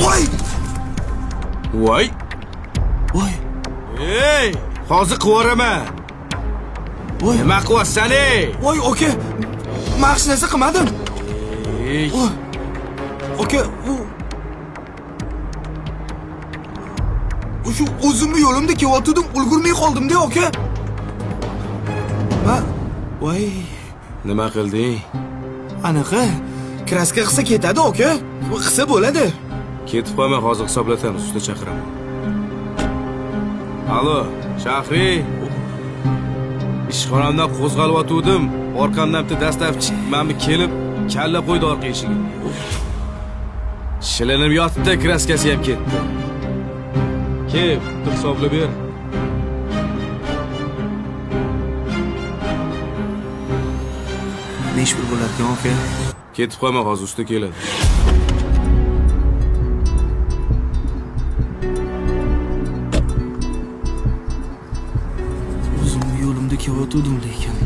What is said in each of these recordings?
Voy! Voy. Voy! Ey, hozir qivaraman. Voy! Nima qilyapsan ey? Voy, aka. Men hech narsa qilmadim. Ey, Voy! Aka, shu o'zimni yo'limda kelayotgandim, ulgurmay qoldim-da, aka. Voy! nima qilding? Anaqa kraska qilsa ketadi, aka. Qilsa bo'ladi. Ketib qolma, hozir hisoblatamiz, usta chaqiraman. Alo, Shahriy. Ishxonamdan qo'zg'alib o'tdim. Orqamdan bitta dastavchi menga kelib, kalla qo'ydi orqa eshigimga. Shilinib yotdi, kraskasi ham ketdi. Kel, hisoblab ber. Nesh bir bo'larkan, aka? Ketib qolma, hozir usta keladi. O'zimni yo'limda kelayotgandim lekin.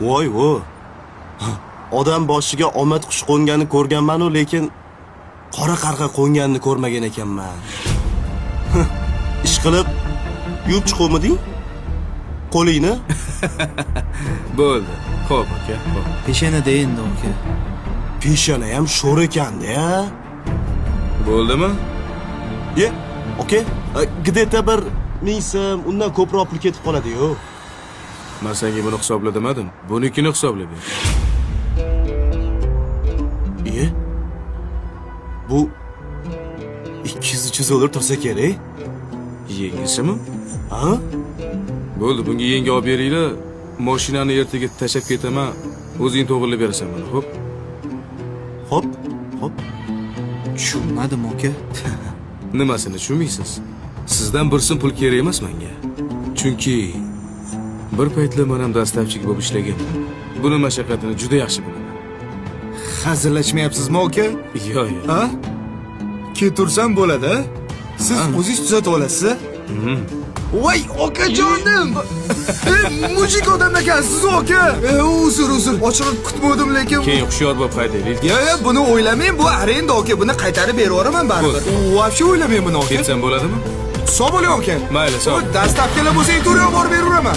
Voy vo. Odam boshiga omad qush qo'nganini ko'rganman-u, lekin qora qarg'a qo'nganini ko'rmagan ekanman. Ish qilib yuvib chiqomiding? Qo'lingni? Bo'ldi. Xo'p, aka, xo'p. Peshanada endi, aka. Peshona ham sho'r ekanda. Bo'ldimi? Ye, okey. Где-то bir 1000 so'm, undan ko'proq pul ketib qoladi-yu. Men senga buni hisobla demadim. Bunikini hisoblab ber. Ye? Bu 200-300 dollar tursa kerak. Yengisimi? Ha? Bo'ldi, bunga yengi olib beringlar. Mashinani ertaga tashab ketaman. O'zing to'g'rilab berasan buni, xo'p? Hop, hop. Tushunmadim, aka. Nimasini tushunmaysiz? Sizdan bir so'm pul kerak emas menga. Chunki bir paytlar men ham dastavchilik bo'lib ishlaganman. Buni mashaqqatini juda yaxshi bilaman. Hazillashmayapsizmi, aka? Yo'q. Ha? Ketursam bo'ladi. Siz o'zingiz tuzatib olasiz. Voy, okajonim! Mujik odam ekansiz, aka. Uzr. Ochig'i kutmadim lekin. Keyin hushyor bo'lib haydaylik. Ya, buni o'ylamang, bu arenda, aka. Buni qaytarib berib yuboraman baribir. Vobshe o'ylamang buni, aka. Ketsam bo'ladimi? Sog' bo'ling, aka. Mayli, sog'. Dastavkalar bo'lsa, turib olib berib yuraman.